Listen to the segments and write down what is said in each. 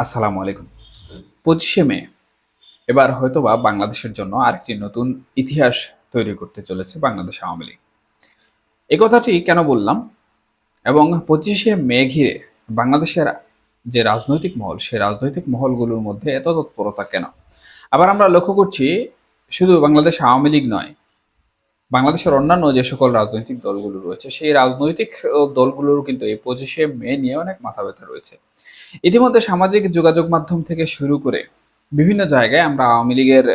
আসসালামু আলাইকুম। 25শে মে এবার হয়তোবা বাংলাদেশের জন্য আরেকটি নতুন ইতিহাস তৈরি করতে চলেছে বাংলাদেশ আওয়ামী লীগ। এ কথাটি কেন বললাম? এবং 25শে মে ঘিরে বাংলাদেশের যে রাজনৈতিক মহল, সেই রাজনৈতিক মহলগুলোর মধ্যে এত তৎপরতা কেন? আবার আমরা লক্ষ্য করছি শুধু বাংলাদেশ আওয়ামী লীগ নয়, বাংলাদেশের অন্যান্য যে সকল রাজনৈতিক দলগুলো রয়েছে, সেই রাজনৈতিক দলগুলোরও কিন্তু এই 25শে মে নিয়ে অনেক মাথা ব্যথা রয়েছে। ইতিমধ্যে সামাজিক যোগাযোগ মাধ্যম থেকে শুরু করে বিভিন্ন জায়গায় আমরা আওয়ামী লীগের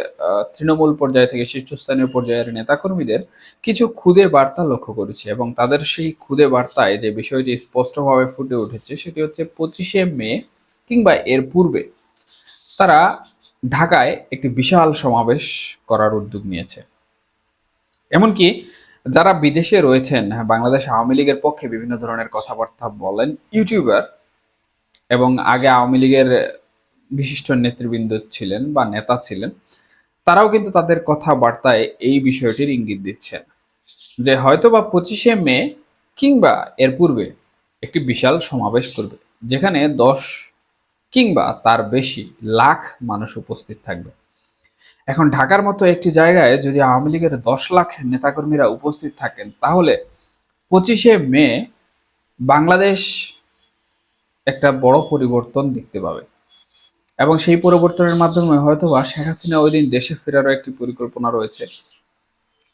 তৃণমূল পর্যায় থেকে শীর্ষস্থানীয় পর্যায়ের নেতাকর্মীদের কিছু খুদে বার্তা লক্ষ্য করেছি এবং তাদের সেই খুদে বার্তায় যে বিষয়টি স্পষ্টভাবে ফুটে উঠেছে সেটি হচ্ছে 25শে মে কিংবা এর পূর্বে তারা ঢাকায় একটি বিশাল সমাবেশ করার উদ্যোগ নিয়েছে। এমনকি যারা বিদেশে রয়েছেন, বাংলাদেশ আওয়ামী লীগের পক্ষে বিভিন্ন ধরনের কথাবার্তা বলেন ইউটিউবার এবং আগে আওয়ামী লীগের বিশিষ্ট নেতৃবৃন্দ ছিলেন বা নেতা ছিলেন, তারাও কিন্তু তাদের কথাবার্তায় এই বিষয়টির ইঙ্গিত দিচ্ছেন যে হয়তোবা 25শে মে কিংবা এর পূর্বে একটি বিশাল সমাবেশ করবে, যেখানে 10 কিংবা তার বেশি লাখ মানুষ উপস্থিত থাকবে। এখন ঢাকার মতো একটি জায়গায় যদি আওয়ামী লীগের 10 লাখ নেতাকর্মীরা উপস্থিত থাকেন, তাহলে 25শে মে বাংলাদেশ একটা বড় পরিবর্তন দেখতে পাবে এবং সেই পরিবর্তনের মাধ্যমে হয়তোবা শেখ হাসিনা ওই দিন দেশে ফেরারও একটি পরিকল্পনা রয়েছে।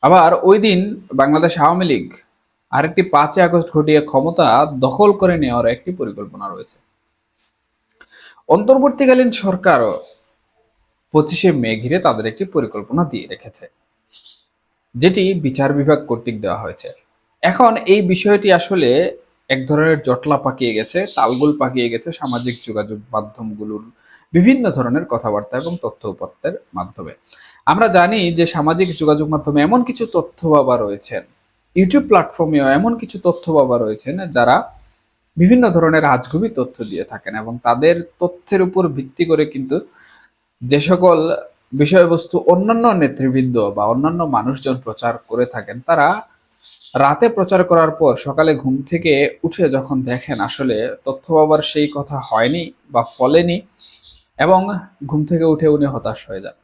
আবার ওই দিন বাংলাদেশ আওয়ামী লীগ আরেকটি 5ই আগস্ট ঘটিয়ে ক্ষমতা দখল করে নেওয়ার একটি পরিকল্পনা রয়েছে। অন্তর্বর্তীকালীন সরকারও 25শে মে ঘিরে তাদের একটি পরিকল্পনা দিয়ে রেখেছে, যেটি বিচার বিভাগ কর্তৃক দেওয়া হয়েছে। এখন এই বিষয়টি আসলে এক ধরনের জটলা পাকিয়ে গেছে, তালগোল পাকিয়ে গেছে সামাজিক যোগাযোগ মাধ্যমগুলোর বিভিন্ন ধরনের কথাবার্তা এবং তথ্য উপাত্তের মাধ্যমে। আমরা জানি যে সামাজিক যোগাযোগ মাধ্যমে এমন কিছু তথ্য বাবা রয়েছেন, ইউটিউব প্ল্যাটফর্মেও এমন কিছু তথ্য বাবা রয়েছেন যারা বিভিন্ন ধরনের আজগুবি তথ্য দিয়ে থাকেন এবং তাদের তথ্যের উপর ভিত্তি করে কিন্তু যে সকল বিষয়বস্তু অন্যান্য নেতৃবৃন্দ বা অন্যান্য মানুষজন প্রচার করে থাকেন, তারা রাতে প্রচার করার পর সকালে ঘুম থেকে উঠে যখন দেখেন আসলে তথ্য বাবার সেই কথা হয়নি বা ফলেনি, এবং ঘুম থেকে উঠে উনি হতাশ হয়ে যান।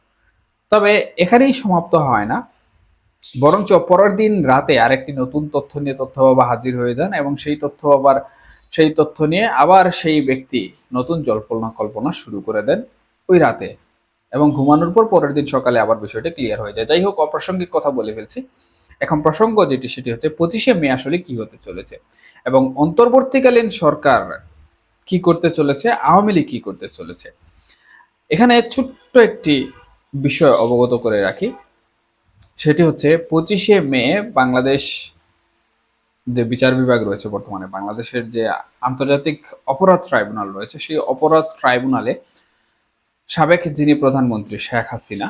তবে এখানেই সমাপ্ত হয় না, বরঞ্চ পরের দিন রাতে আরেকটি নতুন তথ্য নিয়ে তথ্য বাবা হাজির হয়ে যান এবং সেই তথ্য নিয়ে আবার সেই ব্যক্তি নতুন জল্পনা কল্পনা শুরু করে দেন ওই রাতে, এবং ঘুমানোর পর পরের দিন সকালে আবার বিষয়টা ক্লিয়ার হয়ে যায়। যাই হোক, অপ্রাসঙ্গিক কথা বলে ফেলছি। এখন প্রসঙ্গ যেটি সেটি হচ্ছে 25শে মে আসলে কি হতে চলেছে এবং অন্তর্বর্তীকালীন সরকার কি করতে চলেছে, আওয়ামী লীগ কি করতে চলেছে। এখানে ছোট্ট একটি বিষয় অবগত করে রাখি, সেটি হচ্ছে 25শে মে বাংলাদেশ যে বিচার বিভাগ রয়েছে, বর্তমানে বাংলাদেশের যে আন্তর্জাতিক অপরাধ ট্রাইব্যুনাল রয়েছে, সেই অপরাধ ট্রাইব্যুনালে সাবেক যিনি প্রধানমন্ত্রী শেখ হাসিনা,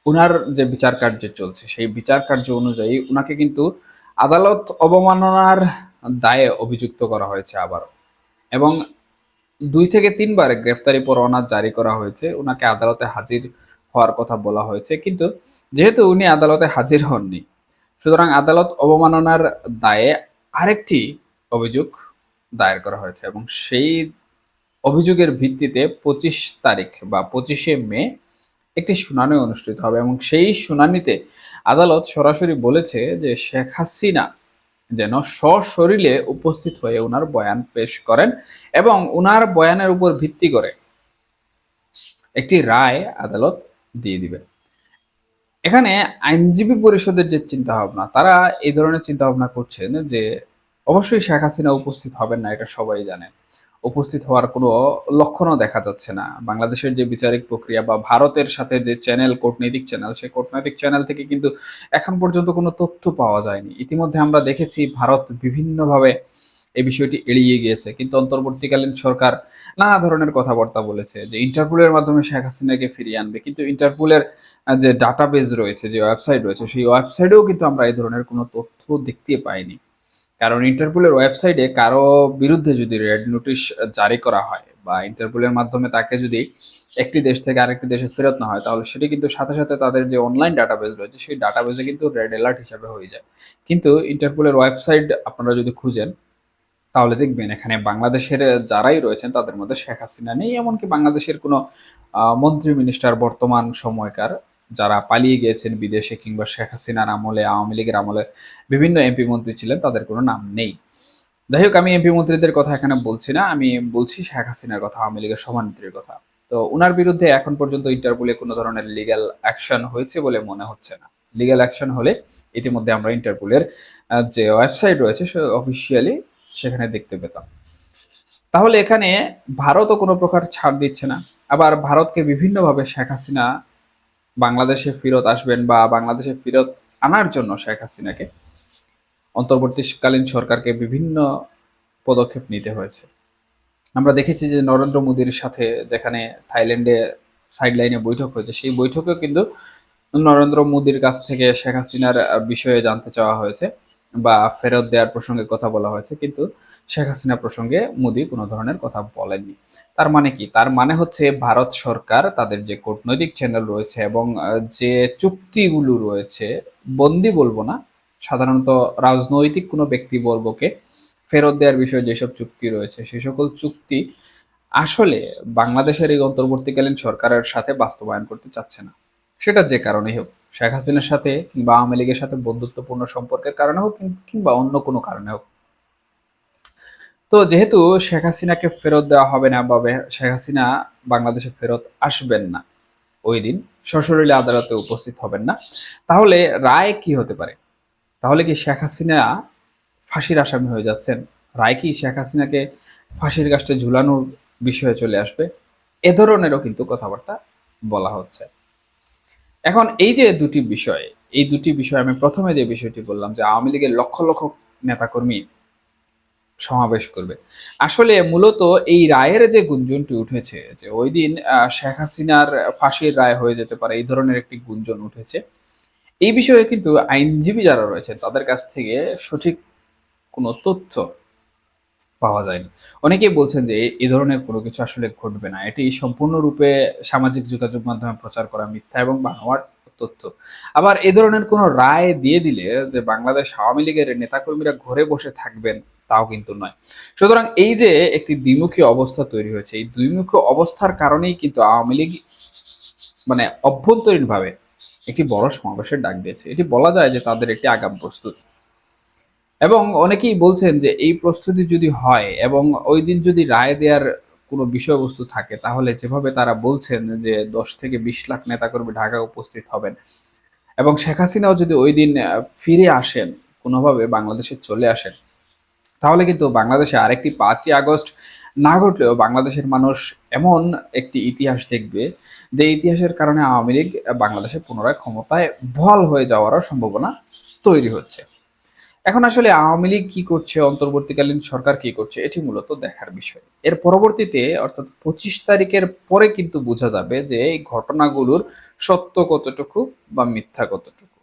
উনার যে বিচার কার্য চলছে সেই বিচার কার্য অনুযায়ী উনাকে কিন্তু আদালত অবমাননার দায়ে অভিযুক্ত করা হয়েছে আবারও, এবং 2 থেকে 3 বার গ্রেফতারি পরোয়ানা জারি করা হয়েছে। উনাকে আদালতে হাজির হওয়ার কথা বলা হয়েছে, কিন্তু যেহেতু উনি আদালতে হাজির হননি, সুতরাং আদালত অবমাননার দায়ে আরেকটি অভিযোগ দায়ের করা হয়েছে এবং সেই অভিযোগের ভিত্তিতে 25 তারিখ বা 25শে মে একটি শুনানি অনুষ্ঠিত হবে এবং সেই শুনানিতে আদালত সরাসরি বলেছে যে শেখ হাসিনা যেন সশরীরে উপস্থিত হয়ে উনার বয়ান পেশ করেন এবং উনার বয়ানের উপর ভিত্তি করে একটি রায় আদালত দিয়ে দিবে। এখানে আইনজীবী পরিষদের যে চিন্তা ভাবনা, তারা এই ধরনের চিন্তা ভাবনা করছেন যে অবশ্যই শেখ হাসিনা উপস্থিত হবেন না, এটা সবাই জানে। উপস্থিত হওয়ার কোনো লক্ষণও দেখা যাচ্ছে না। বাংলাদেশের যে বিচারিক প্রক্রিয়া বা ভারতের সাথে যে চ্যানেল, কূটনৈতিক চ্যানেল, সেই কূটনৈতিক চ্যানেল থেকে কিন্তু এখন পর্যন্ত কোনো তথ্য পাওয়া যায়নি। ইতিমধ্যে আমরা দেখেছি ভারত বিভিন্নভাবে এই বিষয়টি এড়িয়ে গিয়েছে, কিন্তু অন্তর্বর্তীকালীন সরকার নানা ধরনের কথাবার্তা বলেছে যে ইন্টারপোলের মাধ্যমে শেখ হাসিনাকে ফিরিয়ে আনবে, কিন্তু ইন্টারপোলের যে ডাটাবেজ রয়েছে, যে ওয়েবসাইট রয়েছে, সেই ওয়েবসাইটেও কিন্তু আমরা এই ধরনের কোনো তথ্য দেখতে পাইনি। কারণ ইন্টারপোলের ওয়েবসাইটে কারো বিরুদ্ধে যদি রেড নোটিশ জারি করা হয় বা ইন্টারপোলের মাধ্যমে তাকে যদি একটি দেশ থেকে আরেকটি দেশে ফেরত না হয়, তাহলে সেটি কিন্তু সাথে সাথে তাদের যে অনলাইন ডাটাবেজ রয়েছে সেই ডাটাবেজে কিন্তু রেড অ্যালার্ট হিসাবে হয়ে যায়। কিন্তু ইন্টারপোলের ওয়েবসাইট আপনারা যদি খুঁজেন, তাহলে দেখবেন এখানে বাংলাদেশের যারাই রয়েছেন তাদের মধ্যে শেখ হাসিনা নেই, এমনকি বাংলাদেশের কোনো মন্ত্রী মিনিস্টার বর্তমান সময়কার যারা পালিয়ে গিয়েছেন বিদেশে কিংবা শেখ হাসিনার আমলে আওয়ামী লীগের আমলে বিভিন্ন এমপি মন্ত্রী ছিলেন তাদের কোনো নাম নেই। যাই হোক, আমি এমপি মন্ত্রীদের কথা এখানে বলছি না, আমি বলছি শেখ হাসিনার কথা, আওয়ামী লীগের সভানেত্রীর কথা। তো উনার বিরুদ্ধে এখন পর্যন্ত ইন্টারপোলে কোনো ধরনের লিগ্যাল অ্যাকশন হয়েছে বলে মনে হচ্ছে না। লিগ্যাল অ্যাকশন হলে ইতিমধ্যে আমরা ইন্টারপোলের যে ওয়েবসাইট রয়েছে অফিসিয়ালি সেখানে দেখতে পেতাম। তাহলে এখানে ভারতও কোনো প্রকার ছাড় দিচ্ছে না। আবার ভারতকে বিভিন্নভাবে শেখ হাসিনা বাংলাদেশে ফেরত আসবেন বা বাংলাদেশে ফেরত আনার জন্য শেখ হাসিনাকে অন্তর্বর্তীকালীন সরকারকে বিভিন্ন পদক্ষেপ নিতে হয়েছে। আমরা দেখেছি যে নরেন্দ্র মোদীর সাথে যেখানে থাইল্যান্ডে সাইডলাইনে বৈঠক হয়েছে, সেই বৈঠকেও কিন্তু নরেন্দ্র মোদীর কাছ থেকে শেখ হাসিনার বিষয়ে জানতে চাওয়া হয়েছে বা ফেরত দেওয়ার প্রসঙ্গে কথা বলা হয়েছে, কিন্তু শেখ হাসিনা প্রসঙ্গে মোদী কোনো ধরনের কথা বলেননি। তার মানে কি? তার মানে হচ্ছে ভারত সরকার তাদের যে কূটনৈতিক চ্যানেল রয়েছে এবং যে চুক্তিগুলো রয়েছে, বন্দি বলবো না, সাধারণত রাজনৈতিক কোনো ব্যক্তিবর্গকে ফেরত দেওয়ার বিষয়ে যেসব চুক্তি রয়েছে সেই সকল চুক্তি আসলে বাংলাদেশের এই অন্তর্বর্তীকালীন সরকারের সাথে বাস্তবায়ন করতে চাচ্ছে না। সেটা যে কারণেই হোক, শেখ হাসিনার সাথে কিংবা আওয়ামী লীগের সাথে বন্ধুত্বপূর্ণ সম্পর্কের কারণে হোক কিংবা অন্য কোনো কারণে হোক। তো যেহেতু শেখ হাসিনাকে ফেরত দেওয়া হবে না বা শেখ হাসিনা বাংলাদেশে ফেরত আসবেন না, ওই দিন সশরীরে আদালতে উপস্থিত হবেন না, তাহলে রায় কি হতে পারে? তাহলে কি শেখ হাসিনা ফাঁসির আসামি হয়ে যাচ্ছেন? রায় কি শেখ হাসিনাকে ফাঁসির কাস্টে ঝুলানোর বিষয়ে চলে আসবে? এ ধরনেরও কিন্তু কথাবার্তা বলা হচ্ছে। এখন এই যে দুটি বিষয়, এই দুটি বিষয় আমি প্রথমে যে বিষয়টি বললাম যে আওয়ামী লীগের লক্ষ লক্ষ নেতাকর্মী সমাবেশ করবে, আসলে মূলত এই রায়ের যে গুঞ্জনটি উঠেছে যে ওই দিন শেখ হাসিনার ফাঁসির রায় হয়ে যেতে পারে, এই ধরনের একটি গুঞ্জন উঠেছে, এই বিষয়ে কিন্তু আইনজীবী যারা রয়েছে তাদের কাছ থেকে সঠিক কোনো তথ্য পাওয়া যায়নি। অনেকেই বলছেন যে এই ধরনের কোনো কিছু আসলে ঘটবে না, এটি সম্পূর্ণরূপে সামাজিক যোগাযোগ মাধ্যমে প্রচার করা মিথ্যা এবং বানোয়াট তথ্য। আবার এ ধরনের কোনো রায় দিয়ে দিলে যে বাংলাদেশ আওয়ামী লীগের নেতাকর্মীরা ঘরে বসে থাকবেন তাও কিন্তু নয়। সুতরাং এই যে একটি দ্বিমুখী অবস্থা তৈরি হয়েছে, এই দ্বিমুখী অবস্থার কারণেই কিন্তু আওয়ামী লীগ মানে অভ্যন্তরীণভাবে একটি বড় সমাবেশের ডাক দিয়েছে। এটি বলা যায় যে তাদের একটি আগাম প্রস্তুতি। এবং অনেকেই বলছেন যে এই প্রস্তুতি যদি হয় এবং ওই দিন যদি রায় দেওয়ার কোনো বিষয়বস্তু থাকে, তাহলে যেভাবে তারা বলছেন যে 10 থেকে 20 লাখ নেতাকর্মী ঢাকা উপস্থিত হবেন এবং শেখ হাসিনাও যদি ওই দিন ফিরে আসেন, কোনোভাবে বাংলাদেশে চলে আসেন, তাহলে কিন্তু বাংলাদেশে আরেকটি 5ই আগস্ট না ঘটলেও বাংলাদেশের মানুষ এমন একটি ইতিহাস দেখবে যে ইতিহাসের কারণে আওয়ামী লীগ বাংলাদেশে পুনরায় ক্ষমতায় বহাল হয়ে যাওয়ারও সম্ভাবনা তৈরি হচ্ছে। এখন আসলে আওয়ামী লীগ কি করছে, অন্তর্বর্তীকালীন সরকার কি করছে, এটি মূলত দেখার বিষয়। এর পরবর্তীতে অর্থাৎ 25 তারিখের পরে কিন্তু বোঝা যাবে যে এই ঘটনাগুলোর সত্য কতটুকু বা মিথ্যা কতটুকু।